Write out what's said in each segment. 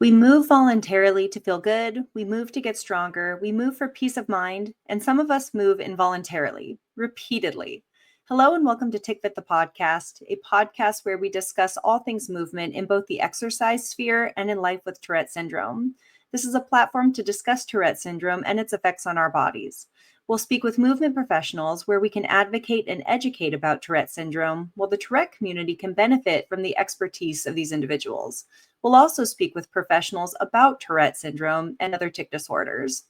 We move voluntarily to feel good, we move to get stronger, we move for peace of mind, and some of us move involuntarily, repeatedly. Hello and welcome to Tick Fit the podcast, a podcast where we discuss all things movement in both the exercise sphere and in life with Tourette syndrome. This is a platform to discuss Tourette syndrome and its effects on our bodies. We'll speak with movement professionals where we can advocate and educate about Tourette syndrome, while the Tourette community can benefit from the expertise of these individuals. We'll also speak with professionals about Tourette syndrome and other tic disorders.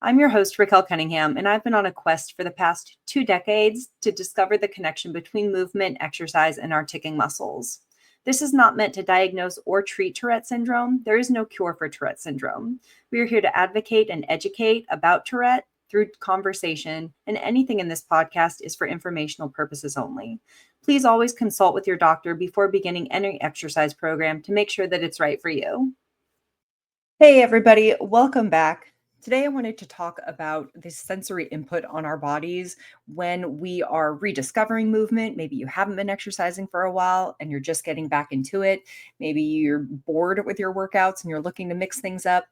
I'm your host, Raquel Cunningham, and I've been on a quest for the past 2 decades to discover the connection between movement, exercise, and our ticking muscles. This is not meant to diagnose or treat Tourette syndrome. There is no cure for Tourette syndrome. We are here to advocate and educate about Tourette through conversation, and anything in this podcast is for informational purposes only. Please always consult with your doctor before beginning any exercise program to make sure that it's right for you. Hey, everybody, welcome back. Today, I wanted to talk about the sensory input on our bodies when we are rediscovering movement. Maybe you haven't been exercising for a while and you're just getting back into it. Maybe you're bored with your workouts and you're looking to mix things up.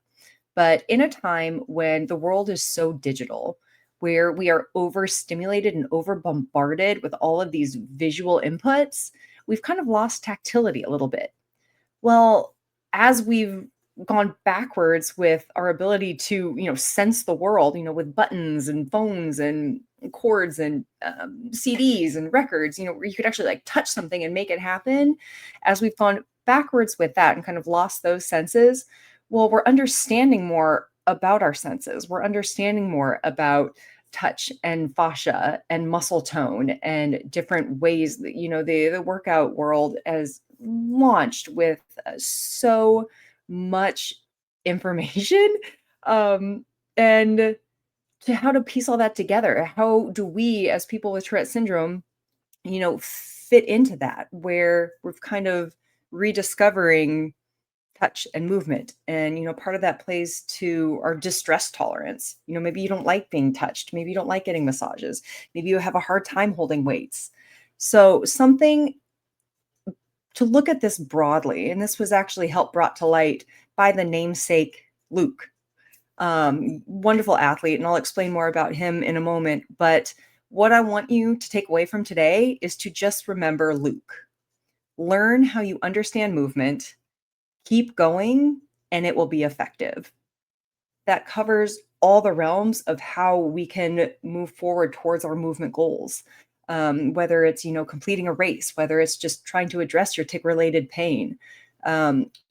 But in a time when the world is so digital, where we are overstimulated and over bombarded with all of these visual inputs, we've kind of lost tactility a little bit. Well, as we've gone backwards with our ability to, sense the world, with buttons and phones and cords and CDs and records, where you could actually like touch something and make it happen. As we've gone backwards with that and kind of lost those senses, well, we're understanding more about our senses. We're understanding more about touch and fascia and muscle tone and different ways that, the workout world has launched with so much information and to how to piece all that together. How do we, as people with Tourette syndrome, fit into that, where we're kind of rediscovering touch and movement. And, part of that plays to our distress tolerance. Maybe you don't like being touched. Maybe you don't like getting massages. Maybe you have a hard time holding weights. So something to look at this broadly, and this was actually helped brought to light by the namesake Luke, wonderful athlete. And I'll explain more about him in a moment. But what I want you to take away from today is to just remember Luke. Learn how you understand movement. Keep going, and it will be effective. That covers all the realms of how we can move forward towards our movement goals. Whether it's, completing a race, whether it's just trying to address your tic-related pain.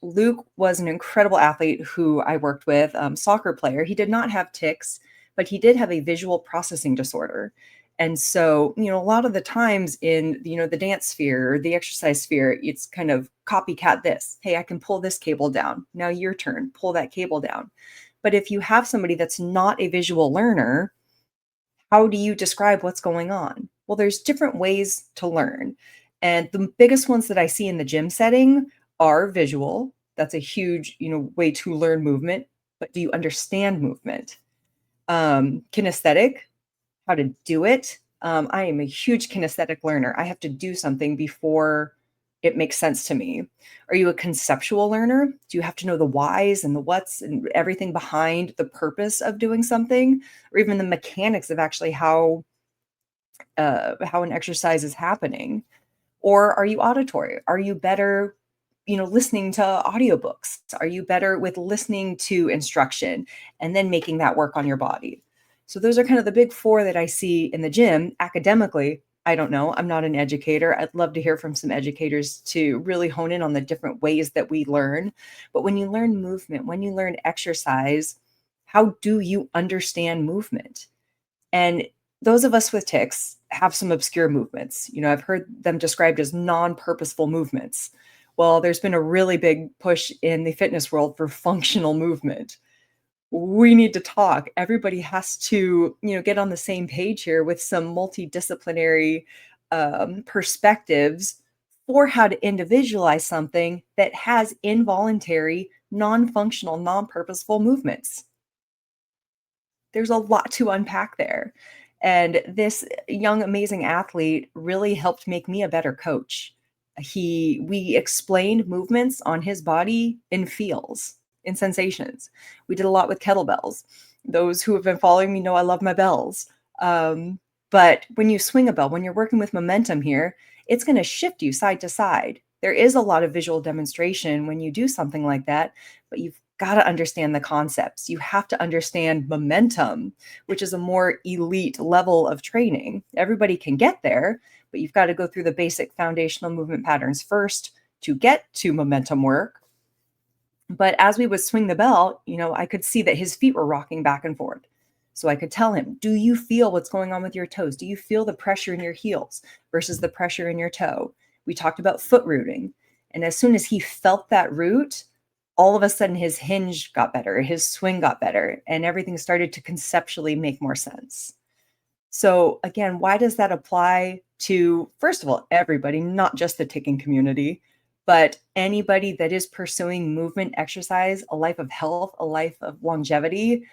Luke was an incredible athlete who I worked with, soccer player. He did not have tics, but he did have a visual processing disorder. And so, a lot of the times in, the dance sphere or the exercise sphere, it's kind of copycat this. Hey, I can pull this cable down. Now your turn, pull that cable down. But if you have somebody that's not a visual learner, how do you describe what's going on? Well, there's different ways to learn. And the biggest ones that I see in the gym setting are visual. That's a huge, way to learn movement. But do you understand movement? Kinesthetic, how to do it. I am a huge kinesthetic learner. I have to do something before it makes sense to me. Are you a conceptual learner? Do you have to know the whys and the whats and everything behind the purpose of doing something, or even the mechanics of actually how an exercise is happening? Or are you auditory? Are you better, listening to audiobooks? Are you better with listening to instruction and then making that work on your body? So those are kind of the big four that I see in the gym. Academically, I don't know. I'm not an educator. I'd love to hear from some educators to really hone in on the different ways that we learn. But when you learn movement, when you learn exercise, how do you understand movement? And those of us with tics have some obscure movements. I've heard them described as non-purposeful movements. Well, there's been a really big push in the fitness world for functional movement. We need to talk. Everybody has to, get on the same page here with some multidisciplinary perspectives for how to individualize something that has involuntary, non-functional, non-purposeful movements. There's a lot to unpack there. And this young, amazing athlete really helped make me a better coach. We explained movements on his body in feels, in sensations. We did a lot with kettlebells. Those who have been following me know I love my bells. But when you swing a bell, when you're working with momentum here, it's going to shift you side to side. There is a lot of visual demonstration when you do something like that, but you've got to understand the concepts. You have to understand momentum, which is a more elite level of training. Everybody can get there, but you've got to go through the basic foundational movement patterns first to get to momentum work. But as we would swing the bell, I could see that his feet were rocking back and forth. So I could tell him, do you feel what's going on with your toes? Do you feel the pressure in your heels versus the pressure in your toe? We talked about foot rooting. And as soon as he felt that root, all of a sudden his hinge got better, his swing got better, and everything started to conceptually make more sense. So again, why does that apply to, first of all, everybody, not just the ticking community, but anybody that is pursuing movement, exercise, a life of health, a life of longevity?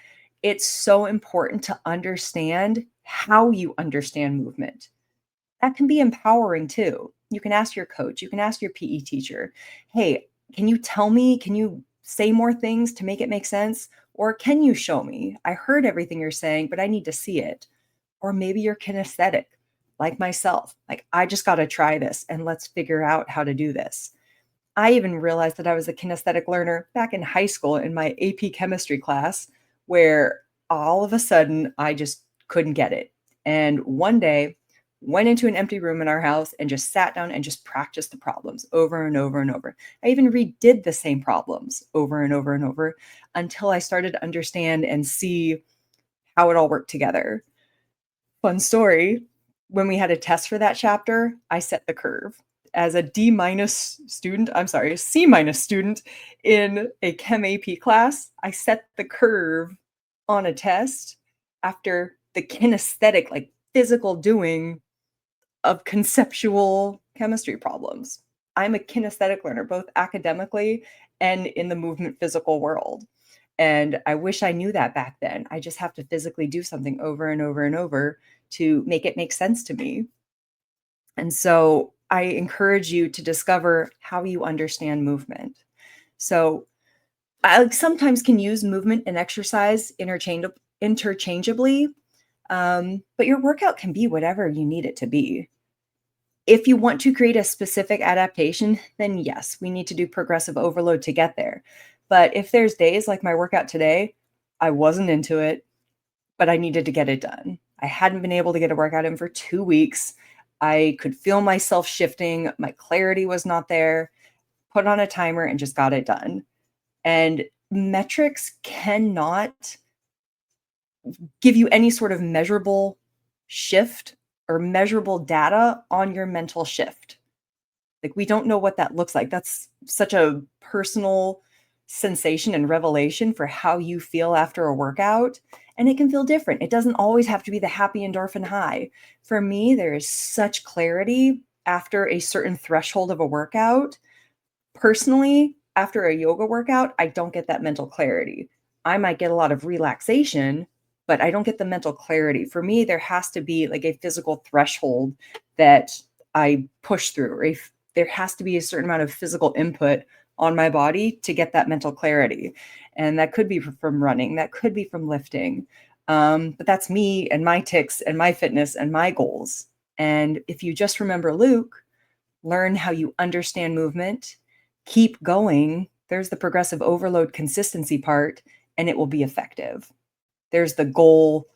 It's so important to understand how you understand movement. That can be empowering too. You can ask your coach, you can ask your PE teacher, hey, can you tell me, can you say more things to make it make sense? Or can you show me? I heard everything you're saying, but I need to see it. Or maybe you're kinesthetic, like myself. Like, I just got to try this and let's figure out how to do this. I even realized that I was a kinesthetic learner back in high school in my AP chemistry class, where all of a sudden I just couldn't get it. And one day, went into an empty room in our house and just sat down and just practiced the problems over and over and over. I even redid the same problems over and over and over until I started to understand and see how it all worked together. Fun story, when we had a test for that chapter, I set the curve. As a C- student in a Chem AP class, I set the curve on a test after the kinesthetic, like physical doing of conceptual chemistry problems. I'm a kinesthetic learner, both academically and in the movement physical world. And I wish I knew that back then. I just have to physically do something over and over and over to make it make sense to me. And so I encourage you to discover how you understand movement. So I sometimes can use movement and exercise interchangeably, but your workout can be whatever you need it to be. If you want to create a specific adaptation, then yes, we need to do progressive overload to get there. But if there's days like my workout today, I wasn't into it, but I needed to get it done. I hadn't been able to get a workout in for 2 weeks. I could feel myself shifting. My clarity was not there. Put on a timer and just got it done. And metrics cannot give you any sort of measurable shift or measurable data on your mental shift. Like, we don't know what that looks like. That's such a personal sensation and revelation for how you feel after a workout. And it can feel different. It doesn't always have to be the happy endorphin high. For me, there is such clarity after a certain threshold of a workout. Personally, after a yoga workout, I don't get that mental clarity. I might get a lot of relaxation, but I don't get the mental clarity. For me, there has to be like a physical threshold that I push through, or there has to be a certain amount of physical input on my body to get that mental clarity. And that could be from running, that could be from lifting. But that's me and my tics and my fitness and my goals. And if you just remember Luke, learn how you understand movement, keep going. There's the progressive overload consistency part, and it will be effective. There's the goal,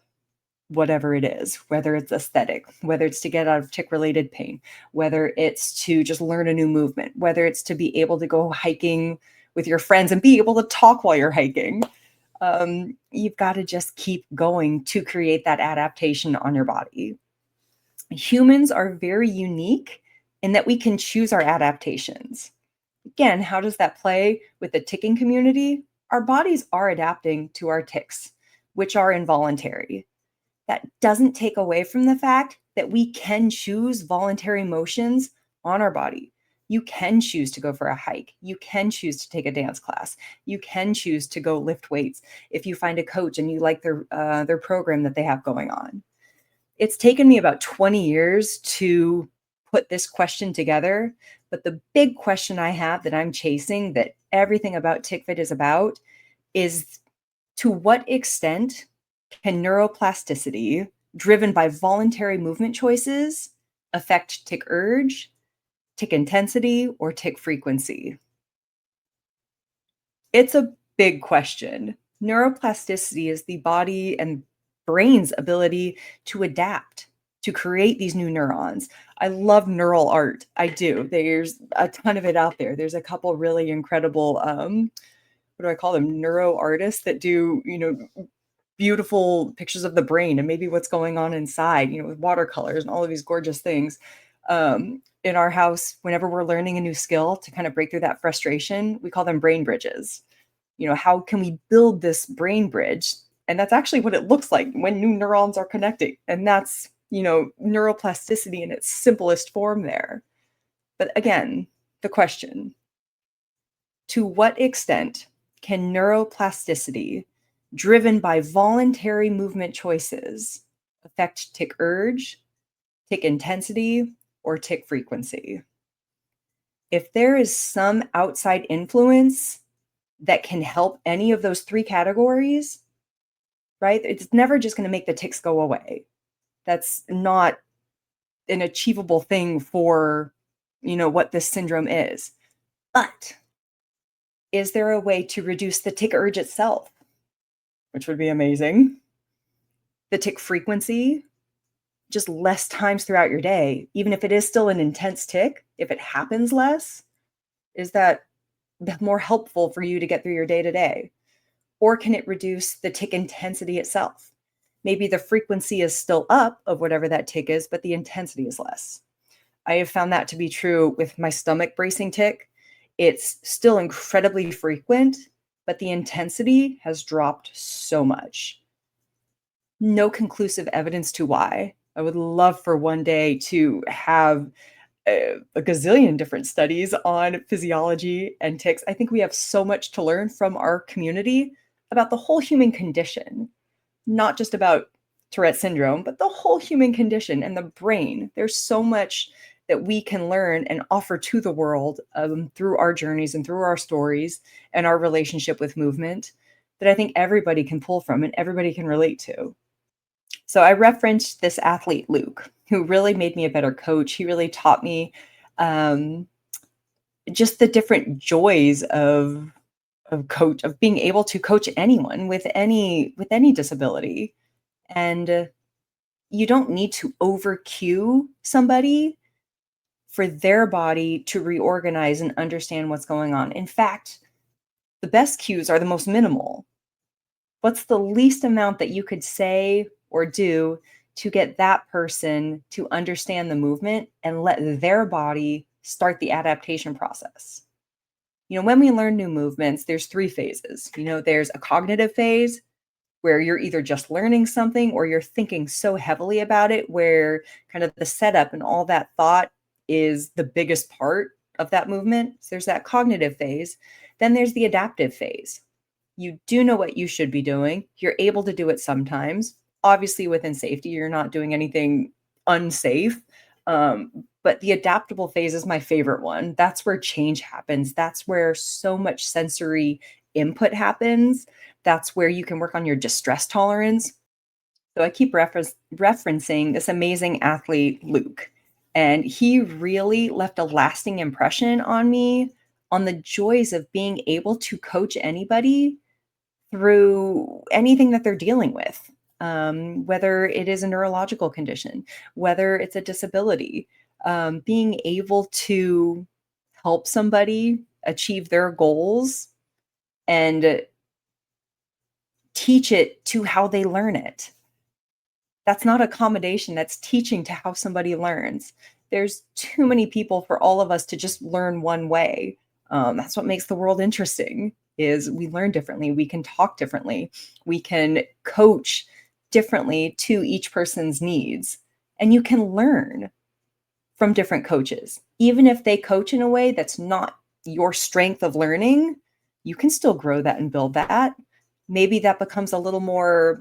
whatever it is, whether it's aesthetic, whether it's to get out of tic-related pain, whether it's to just learn a new movement, whether it's to be able to go hiking with your friends and be able to talk while you're hiking. You've got to just keep going to create that adaptation on your body. Humans are very unique in that we can choose our adaptations. Again, how does that play with the ticking community? Our bodies are adapting to our tics, which are involuntary. That doesn't take away from the fact that we can choose voluntary motions on our body. You can choose to go for a hike. You can choose to take a dance class. You can choose to go lift weights if you find a coach and you like their program that they have going on. It's taken me about 20 years to put this question together. But the big question I have that I'm chasing, that everything about TickFit is about, is to what extent can neuroplasticity, driven by voluntary movement choices, affect tick urge, tick intensity, or tick frequency? It's a big question. Neuroplasticity is the body and brain's ability to adapt, to create these new neurons. I love neural art. I do. There's a ton of it out there. There's a couple really incredible, what do I call them? Neuro artists that do, beautiful pictures of the brain and maybe what's going on inside, with watercolors and all of these gorgeous things. In our house, whenever we're learning a new skill to kind of break through that frustration, we call them brain bridges. How can we build this brain bridge? And that's actually what it looks like when new neurons are connecting. And that's, neuroplasticity in its simplest form there. But again, the question, to what extent can neuroplasticity, driven by voluntary movement choices, affect tick urge, tick intensity, or tick frequency? If there is some outside influence that can help any of those three categories, right? It's never just going to make the tics go away. That's not an achievable thing for, what this syndrome is. But is there a way to reduce the tick urge itself, which would be amazing? The tick frequency, just less times throughout your day, even if it is still an intense tick, if it happens less, is that more helpful for you to get through your day to day? Or can it reduce the tick intensity itself? Maybe the frequency is still up of whatever that tick is, but the intensity is less. I have found that to be true with my stomach bracing tick. It's still incredibly frequent, but the intensity has dropped so much. No conclusive evidence to why. I would love for one day to have a gazillion different studies on physiology and tics. I think we have so much to learn from our community about the whole human condition, not just about Tourette syndrome, but the whole human condition and the brain. There's so much that we can learn and offer to the world through our journeys and through our stories and our relationship with movement that I think everybody can pull from and everybody can relate to. So I referenced this athlete, Luke, who really made me a better coach. He really taught me just the different joys of being able to coach anyone with any disability. And you don't need to over cue somebody for their body to reorganize and understand what's going on. In fact, the best cues are the most minimal. What's the least amount that you could say or do to get that person to understand the movement and let their body start the adaptation process? When we learn new movements, there's three phases. There's a cognitive phase where you're either just learning something or you're thinking so heavily about it, where kind of the setup and all that thought is the biggest part of that movement. So there's that cognitive phase. Then there's the adaptive phase. You do know what you should be doing. You're able to do it sometimes, obviously within safety. You're not doing anything unsafe. But the adaptable phase is my favorite one. That's where change happens. That's where so much sensory input happens. That's where you can work on your distress tolerance. So I keep referencing this amazing athlete, Luke. And he really left a lasting impression on me on the joys of being able to coach anybody through anything that they're dealing with, whether it is a neurological condition, whether it's a disability, being able to help somebody achieve their goals and teach it to how they learn it. That's not accommodation. That's teaching to how somebody learns. There's too many people for all of us to just learn one way. That's what makes the world interesting, is we learn differently. We can talk differently. We can coach differently to each person's needs. And you can learn from different coaches. Even if they coach in a way that's not your strength of learning, you can still grow that and build that. Maybe that becomes a little more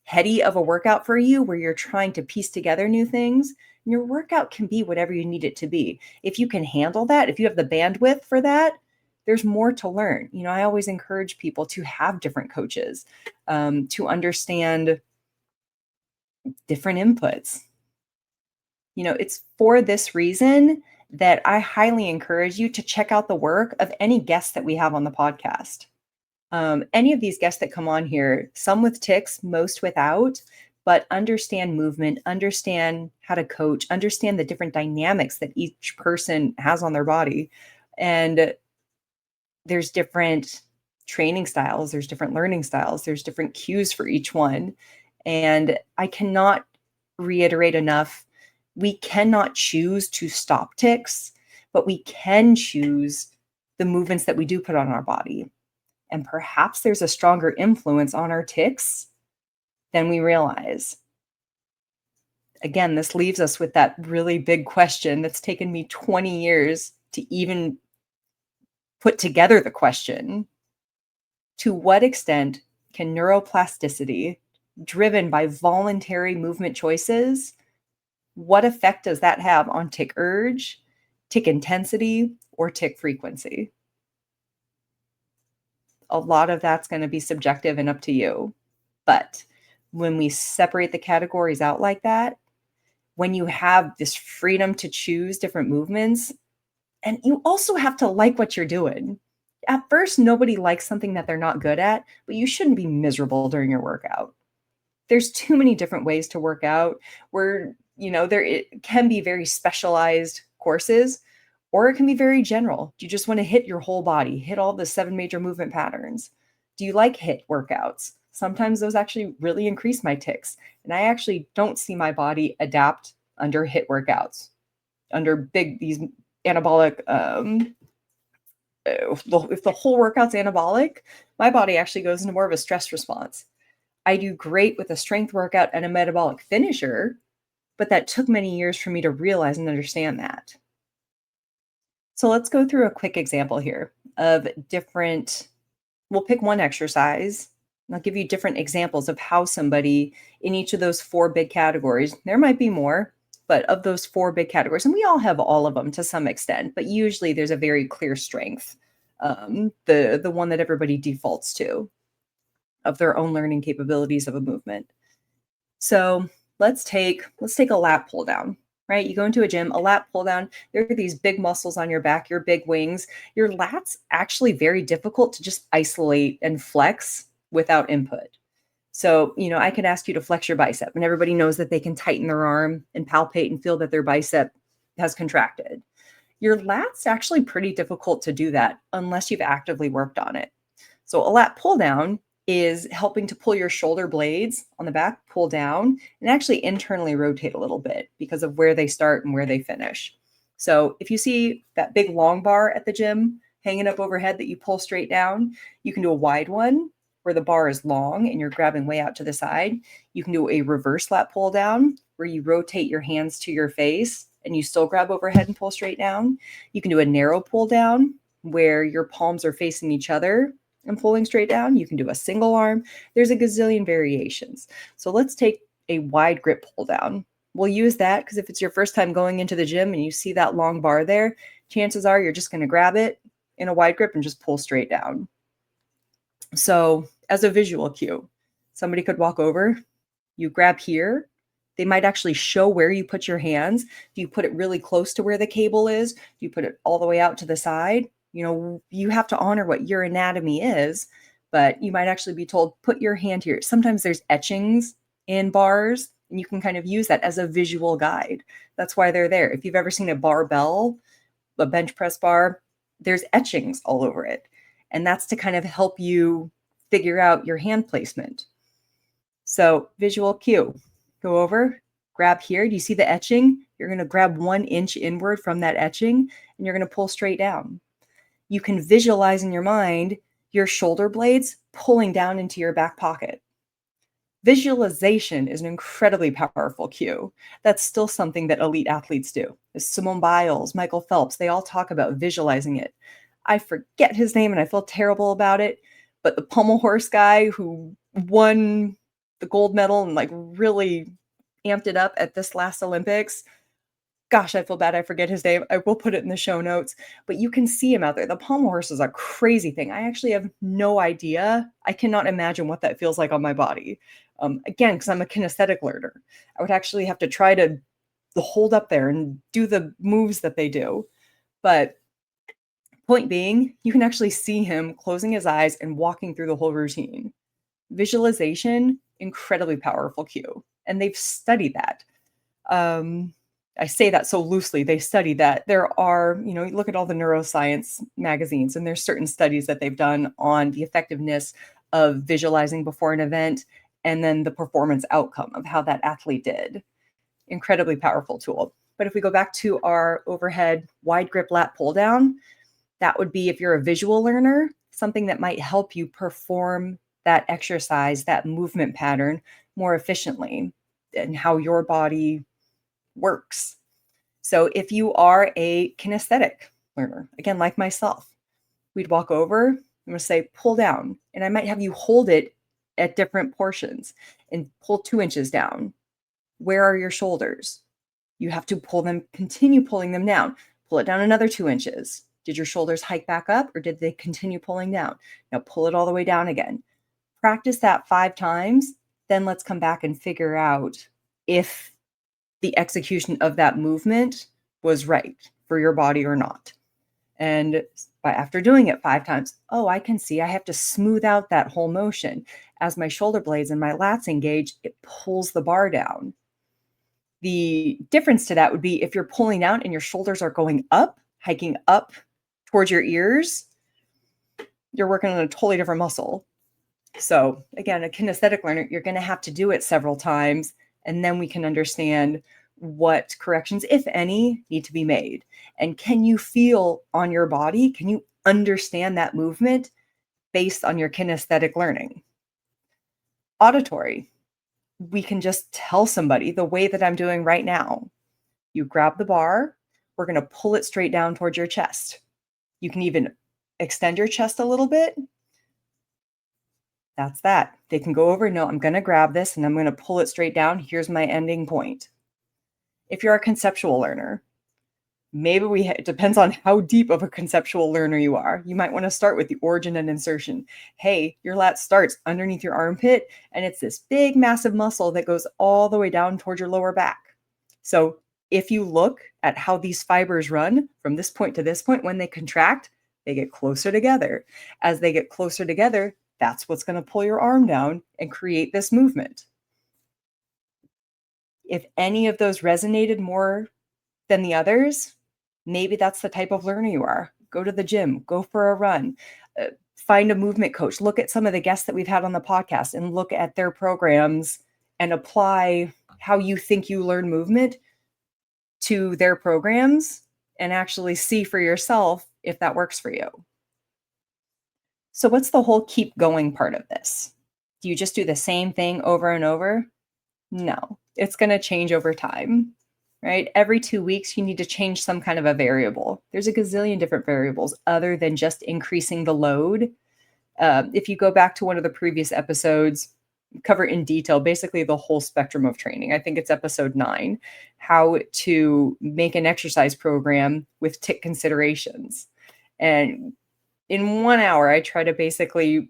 heady of a workout for you, where you're trying to piece together new things. And your workout can be whatever you need it to be. If you can handle that, if you have the bandwidth for that, there's more to learn. I always encourage people to have different coaches, to understand different inputs. It's for this reason that I highly encourage you to check out the work of any guests that we have on the podcast. Any of these guests that come on here, some with tics, most without, but understand movement, understand how to coach, understand the different dynamics that each person has on their body. And there's different training styles, there's different learning styles, there's different cues for each one. And I cannot reiterate enough, we cannot choose to stop tics, but we can choose the movements that we do put on our body. And perhaps there's a stronger influence on our tics than we realize. Again, this leaves us with that really big question that's taken me 20 years to even put together the question. To what extent can neuroplasticity, driven by voluntary movement choices, what effect does that have on tic urge, tic intensity, or tic frequency? A lot of that's going to be subjective and up to you. But when we separate the categories out like that, when you have this freedom to choose different movements, and you also have to like what you're doing. At first, nobody likes something that they're not good at, but you shouldn't be miserable during your workout. There's too many different ways to work out where, it can be very specialized courses, or it can be very general. Do you just want to hit your whole body, hit all the 7 major movement patterns? Do you like HIIT workouts? Sometimes those actually really increase my tics. And I actually don't see my body adapt under HIIT workouts, under these anabolic, if the whole workout's anabolic, my body actually goes into more of a stress response. I do great with a strength workout and a metabolic finisher, but that took many years for me to realize and understand that. So let's go through a quick example here of we'll pick one exercise, and I'll give you different examples of how somebody in each of those 4 big categories, there might be more, but of those 4 big categories, and we all have all of them to some extent, but usually there's a very clear strength, the one that everybody defaults to of their own learning capabilities of a movement. So let's take a lat pull down, right? You go into a gym, a lat pull down, there are these big muscles on your back, your big wings. Your lat's actually very difficult to just isolate and flex without input. So, I could ask you to flex your bicep, and everybody knows that they can tighten their arm and palpate and feel that their bicep has contracted. Your lat's actually pretty difficult to do that unless you've actively worked on it. So a lat pull down is helping to pull your shoulder blades on the back, pull down, and actually internally rotate a little bit because of where they start and where they finish. So if you see that big long bar at the gym hanging up overhead that you pull straight down, you can do a wide one where the bar is long and you're grabbing way out to the side. You can do a reverse lat pull down where you rotate your hands to your face and you still grab overhead and pull straight down. You can do a narrow pull down where your palms are facing each other and pulling straight down. You can do a single arm. There's a gazillion variations. So let's take a wide grip pull down. We'll use that because if it's your first time going into the gym and you see that long bar there, chances are you're just going to grab it in a wide grip and just pull straight down. So as a visual cue, somebody could walk over, you grab here. They might actually show where you put your hands. Do you put it really close to where the cable is? Do you put it all the way out to the side? You have to honor what your anatomy is, but you might actually be told, put your hand here. Sometimes there's etchings in bars, and you can kind of use that as a visual guide. That's why they're there. If you've ever seen a barbell, a bench press bar, there's etchings all over it. And that's to kind of help you figure out your hand placement. So visual cue, go over, grab here. Do you see the etching? You're going to grab 1 inch inward from that etching, and you're going to pull straight down. You can visualize in your mind your shoulder blades pulling down into your back pocket. Visualization is an incredibly powerful cue. That's still something that elite athletes do. Simone Biles, Michael Phelps, they all talk about visualizing it. I forget his name and I feel terrible about it, but the pommel horse guy who won the gold medal and really amped it up at this last Olympics, Gosh, I feel bad. I forget his name. I will put it in the show notes, but you can see him out there. The pommel horse is a crazy thing. I actually have no idea. I cannot imagine what that feels like on my body. Again, because I'm a kinesthetic learner, I would actually have to try to hold up there and do the moves that they do. But point being, you can actually see him closing his eyes and walking through the whole routine. Visualization, incredibly powerful cue. And they've studied that. I say that so loosely. They study that. There are, you look at all the neuroscience magazines, and there's certain studies that they've done on the effectiveness of visualizing before an event and then the performance outcome of how that athlete did. Incredibly powerful tool. But if we go back to our overhead wide grip lat pull down, that would be, if you're a visual learner, something that might help you perform that exercise, that movement pattern more efficiently, and how your body works. So if you are a kinesthetic learner, again, like myself, we'd walk over, I'm going to say pull down, and I might have you hold it at different portions and pull 2 inches down. Where are your shoulders? You have to pull them, continue pulling them down. Pull it down another 2 inches. Did your shoulders hike back up, or did they continue pulling down? Now pull it all the way down again. Practice that 5 times. Then let's come back and figure out if the execution of that movement was right for your body or not. And after doing it 5 times, I can see I have to smooth out that whole motion. As my shoulder blades and my lats engage, it pulls the bar down. The difference to that would be if you're pulling down and your shoulders are going up, hiking up towards your ears, you're working on a totally different muscle. So again, a kinesthetic learner, you're going to have to do it several times, and then we can understand what corrections, if any, need to be made. And can you feel on your body? Can you understand that movement based on your kinesthetic learning? Auditory. We can just tell somebody the way that I'm doing right now. You grab the bar, we're going to pull it straight down towards your chest. You can even extend your chest a little bit. That's that. They can go over, no, I'm going to grab this and I'm going to pull it straight down. Here's my ending point. If you're a conceptual learner, maybe it depends on how deep of a conceptual learner you are. You might want to start with the origin and insertion. Hey, your lat starts underneath your armpit, and it's this big, massive muscle that goes all the way down towards your lower back. So if you look at how these fibers run from this point to this point, when they contract, they get closer together. As they get closer together, that's what's going to pull your arm down and create this movement. If any of those resonated more than the others, maybe that's the type of learner you are. Go to the gym, go for a run, find a movement coach, look at some of the guests that we've had on the podcast and look at their programs and apply how you think you learn movement to their programs and actually see for yourself if that works for you. So what's the whole keep going part of this? Do you just do the same thing over and over? No, it's going to change over time, right? Every 2 weeks, you need to change some kind of a variable. There's a gazillion different variables other than just increasing the load. If you go back to one of the previous episodes, cover in detail, basically the whole spectrum of training. I think it's episode 9, how to make an exercise program with tic considerations. And in 1 hour, I try to basically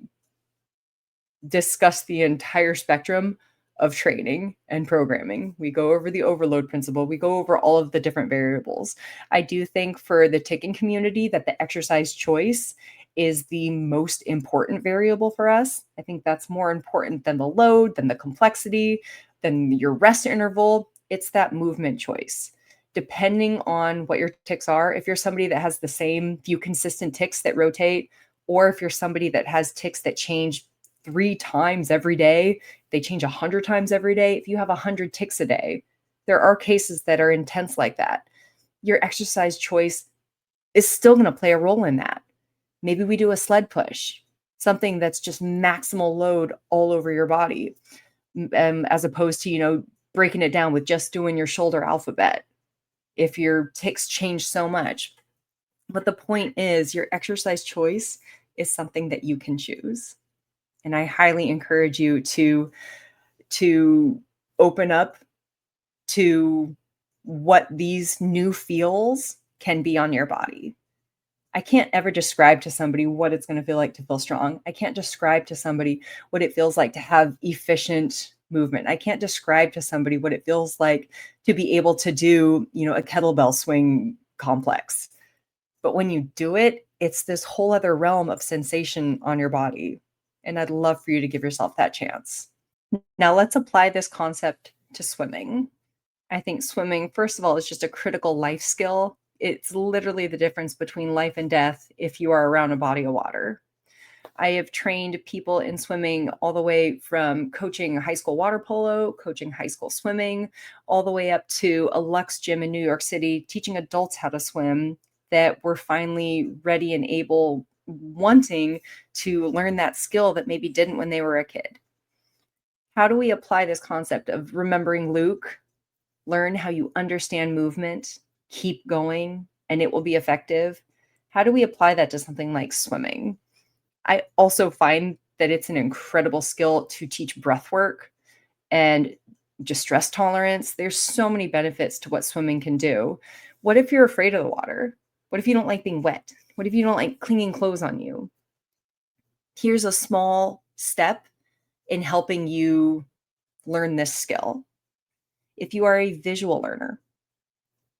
discuss the entire spectrum of training and programming. We go over the overload principle. We go over all of the different variables. I do think for the ticcing community that the exercise choice is the most important variable for us. I think that's more important than the load, than the complexity, than your rest interval. It's that movement choice. Depending on what your tics are, if you're somebody that has the same few consistent tics that rotate, or if you're somebody that has tics that change 3 times every day, they change 100 times every day. If you have 100 tics a day, there are cases that are intense like that. Your exercise choice is still going to play a role in that. Maybe we do a sled push, something that's just maximal load all over your body, as opposed to, breaking it down with just doing your shoulder alphabet. If your tics change so much. But the point is, your exercise choice is something that you can choose. And I highly encourage you to open up to what these new feels can be on your body. I can't ever describe to somebody what it's going to feel like to feel strong. I can't describe to somebody what it feels like to have efficient movement. I can't describe to somebody what it feels like to be able to do, a kettlebell swing complex. But when you do it, it's this whole other realm of sensation on your body. And I'd love for you to give yourself that chance. Now let's apply this concept to swimming. I think swimming, first of all, is just a critical life skill. It's literally the difference between life and death if you are around a body of water. I have trained people in swimming all the way from coaching high school water polo, coaching high school swimming, all the way up to a Lux gym in New York City, teaching adults how to swim that were finally ready and able, wanting to learn that skill that maybe didn't when they were a kid. How do we apply this concept of remembering Luke? Learn how you understand movement, keep going, and it will be effective. How do we apply that to something like swimming? I also find that it's an incredible skill to teach breath work and just stress tolerance. There's so many benefits to what swimming can do. What if you're afraid of the water? What if you don't like being wet? What if you don't like clinging clothes on you? Here's a small step in helping you learn this skill. If you are a visual learner,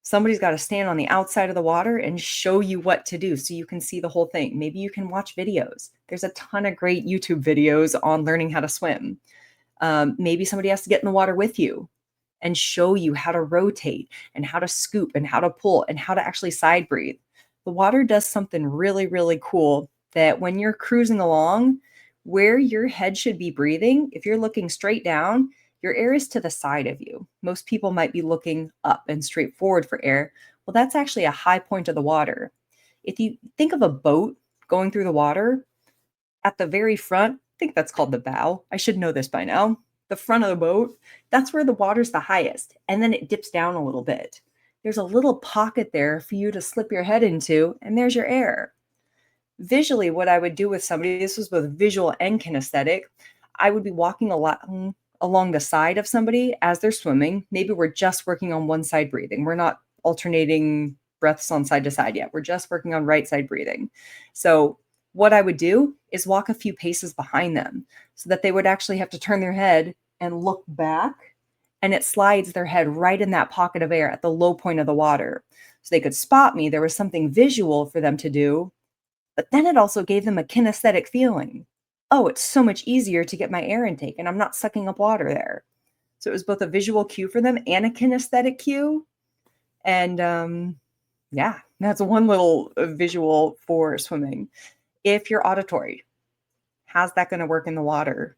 somebody's got to stand on the outside of the water and show you what to do so you can see the whole thing. Maybe you can watch videos. There's a ton of great YouTube videos on learning how to swim. Maybe somebody has to get in the water with you and show you how to rotate and how to scoop and how to pull and how to actually side breathe. The water does something really, really cool that when you're cruising along, where your head should be breathing, if you're looking straight down, your air is to the side of you. Most people might be looking up and straight forward for air. Well, that's actually a high point of the water. If you think of a boat going through the water, at the very front, I think that's called the bow. I should know this by now. The front of the boat, that's where the water's the highest. And then it dips down a little bit. There's a little pocket there for you to slip your head into, and there's your air. Visually, what I would do with somebody, this was both visual and kinesthetic, I would be walking a lot along the side of somebody as they're swimming. Maybe we're just working on one side breathing. We're not alternating breaths on side to side yet. We're just working on right side breathing. So what I would do is walk a few paces behind them so that they would actually have to turn their head and look back, and it slides their head right in that pocket of air at the low point of the water. So they could spot me. There was something visual for them to do, but then it also gave them a kinesthetic feeling. Oh, it's so much easier to get my air intake and I'm not sucking up water there. So it was both a visual cue for them and a kinesthetic cue. And yeah, that's one little visual for swimming. If you're auditory, how's that going to work in the water?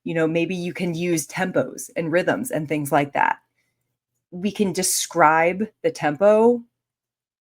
Maybe you can use tempos and rhythms and things like that. We can describe the tempo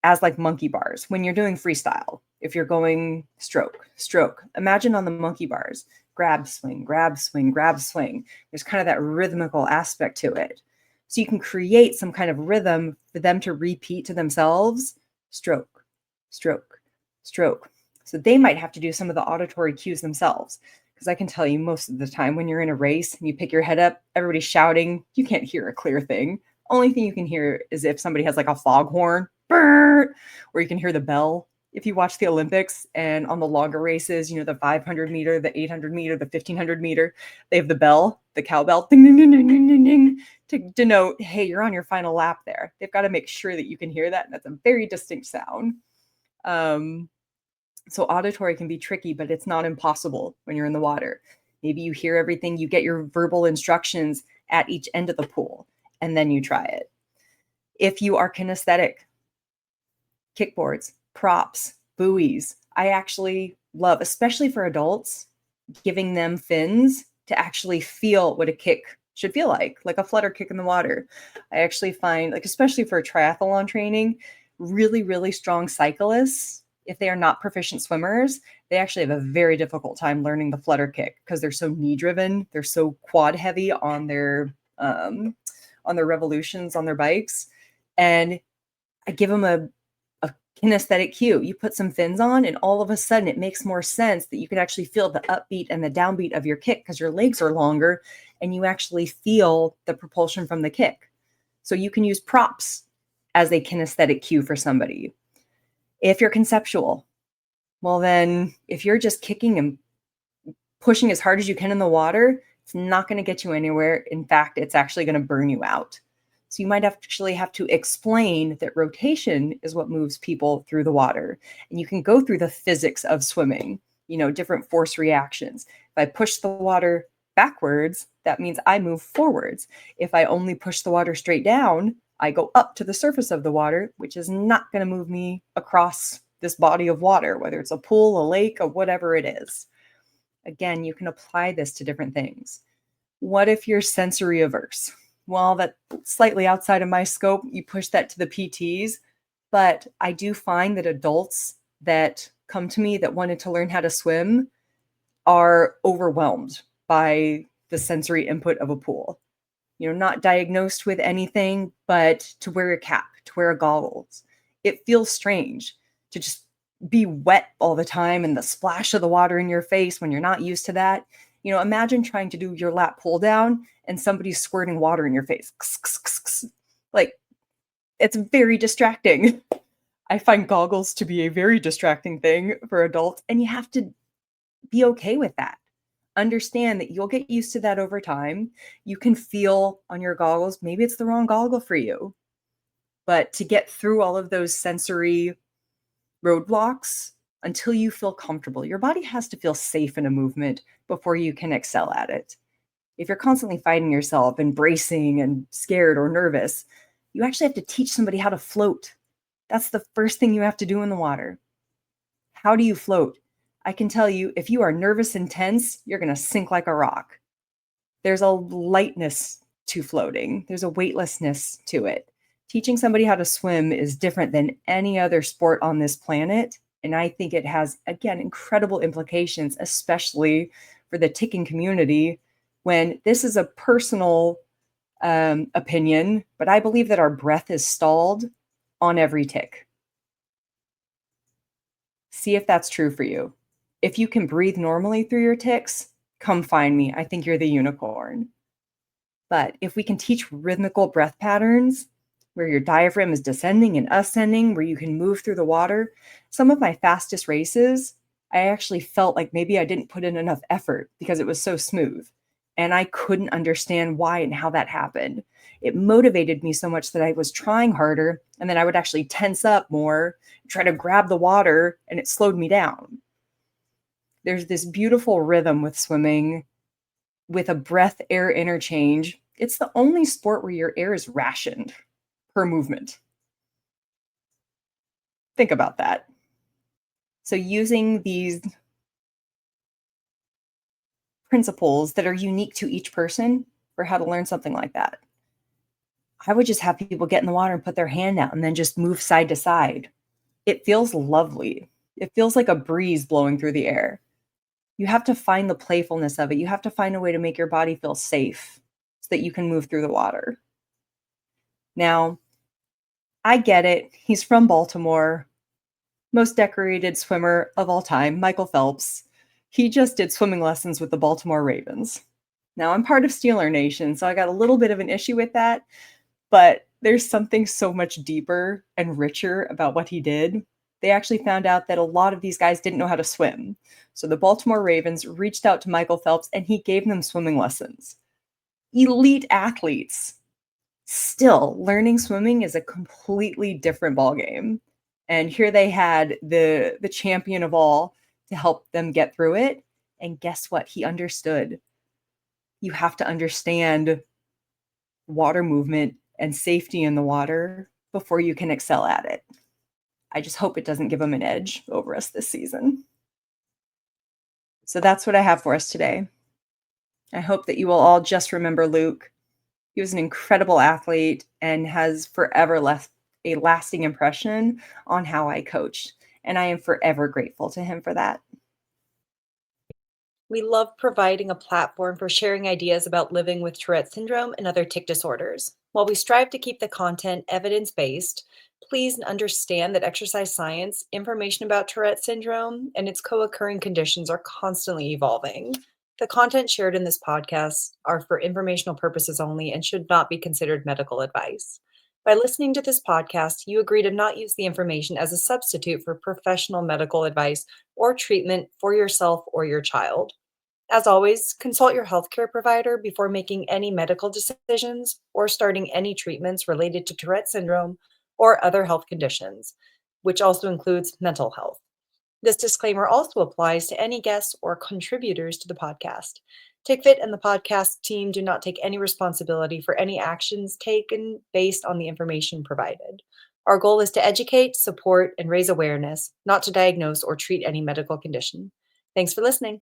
as like monkey bars when you're doing freestyle. If you're going stroke, stroke, imagine on the monkey bars, grab, swing, grab, swing, grab, swing. There's kind of that rhythmical aspect to it. So you can create some kind of rhythm for them to repeat to themselves, stroke, stroke, stroke. So they might have to do some of the auditory cues themselves. Because I can tell you most of the time when you're in a race and you pick your head up, everybody's shouting, you can't hear a clear thing. Only thing you can hear is if somebody has like a foghorn, or you can hear the bell. If you watch the Olympics and on the longer races, the 500 meter, the 800 meter, the 1500 meter, they have the bell, the cowbell, ding, ding, ding, ding, ding, ding, ding, to denote, hey, you're on your final lap there. They've got to make sure that you can hear that. And that's a very distinct sound. So auditory can be tricky, but it's not impossible when you're in the water. Maybe you hear everything, you get your verbal instructions at each end of the pool, and then you try it. If you are kinesthetic, kickboards, props, buoys, I actually love, especially for adults, giving them fins to actually feel what a kick should feel like a flutter kick in the water. I actually find, especially for triathlon training, really, really strong cyclists, if they are not proficient swimmers, they actually have a very difficult time learning the flutter kick because they're so knee driven. They're so quad heavy on their revolutions on their bikes. And I give them a kinesthetic cue. You put some fins on and all of a sudden it makes more sense that you can actually feel the upbeat and the downbeat of your kick because your legs are longer and you actually feel the propulsion from the kick. So you can use props as a kinesthetic cue for somebody. If you're conceptual, well, then if you're just kicking and pushing as hard as you can in the water, it's not going to get you anywhere. In fact, it's actually going to burn you out. So you might actually have to explain that rotation is what moves people through the water. And you can go through the physics of swimming, different force reactions. If I push the water backwards, that means I move forwards. If I only push the water straight down, I go up to the surface of the water, which is not going to move me across this body of water, whether it's a pool, a lake, or whatever it is. Again, you can apply this to different things. What if you're sensory averse? Well, that's slightly outside of my scope. You push that to the PTs, but I do find that adults that come to me that wanted to learn how to swim are overwhelmed by the sensory input of a pool. Not diagnosed with anything, but to wear a cap, to wear goggles. It feels strange to just be wet all the time and the splash of the water in your face when you're not used to that. Imagine trying to do your lap pull down and somebody's squirting water in your face. Like, it's very distracting. I find goggles to be a very distracting thing for adults, and you have to be okay with that. Understand that you'll get used to that over time. You can feel on your goggles, maybe it's the wrong goggle for you. But to get through all of those sensory roadblocks until you feel comfortable, your body has to feel safe in a movement before you can excel at it. If you're constantly fighting yourself and bracing and scared or nervous, you actually have to teach somebody how to float. That's the first thing you have to do in the water. How do you float? I can tell you, if you are nervous and tense, you're going to sink like a rock. There's a lightness to floating. There's a weightlessness to it. Teaching somebody how to swim is different than any other sport on this planet. And I think it has, again, incredible implications, especially for the ticcing community, when this is a personal opinion, but I believe that our breath is stalled on every tick. See if that's true for you. If you can breathe normally through your tics, come find me. I think you're the unicorn. But if we can teach rhythmical breath patterns where your diaphragm is descending and ascending, where you can move through the water, some of my fastest races, I actually felt like maybe I didn't put in enough effort because it was so smooth. And I couldn't understand why and how that happened. It motivated me so much that I was trying harder, and then I would actually tense up more, try to grab the water, and it slowed me down. There's this beautiful rhythm with swimming, with a breath-air interchange. It's the only sport where your air is rationed per movement. Think about that. So using these principles that are unique to each person for how to learn something like that, I would just have people get in the water and put their hand out and then just move side to side. It feels lovely. It feels like a breeze blowing through the air. You have to find the playfulness of it. You have to find a way to make your body feel safe so that you can move through the water. Now, I get it. He's from Baltimore. Most decorated swimmer of all time, Michael Phelps. He just did swimming lessons with the Baltimore Ravens. Now, I'm part of Steeler Nation, so I got a little bit of an issue with that, but there's something so much deeper and richer about what he did. They actually found out that a lot of these guys didn't know how to swim. So the Baltimore Ravens reached out to Michael Phelps and he gave them swimming lessons. Elite athletes. Still, learning swimming is a completely different ballgame. And here they had the champion of all to help them get through it. And guess what? He understood. You have to understand water movement and safety in the water before you can excel at it. I just hope it doesn't give them an edge over us this season. So that's what I have for us today. I hope that you will all just remember Luke. He was an incredible athlete and has forever left a lasting impression on how I coached. And I am forever grateful to him for that. We love providing a platform for sharing ideas about living with Tourette syndrome and other tic disorders. While we strive to keep the content evidence-based, please understand that exercise science, information about Tourette syndrome, and its co-occurring conditions are constantly evolving. The content shared in this podcast are for informational purposes only and should not be considered medical advice. By listening to this podcast, you agree to not use the information as a substitute for professional medical advice or treatment for yourself or your child. As always, consult your healthcare provider before making any medical decisions or starting any treatments related to Tourette syndrome or other health conditions, which also includes mental health. This disclaimer also applies to any guests or contributors to the podcast. TickFit and the podcast team do not take any responsibility for any actions taken based on the information provided. Our goal is to educate, support, and raise awareness, not to diagnose or treat any medical condition. Thanks for listening.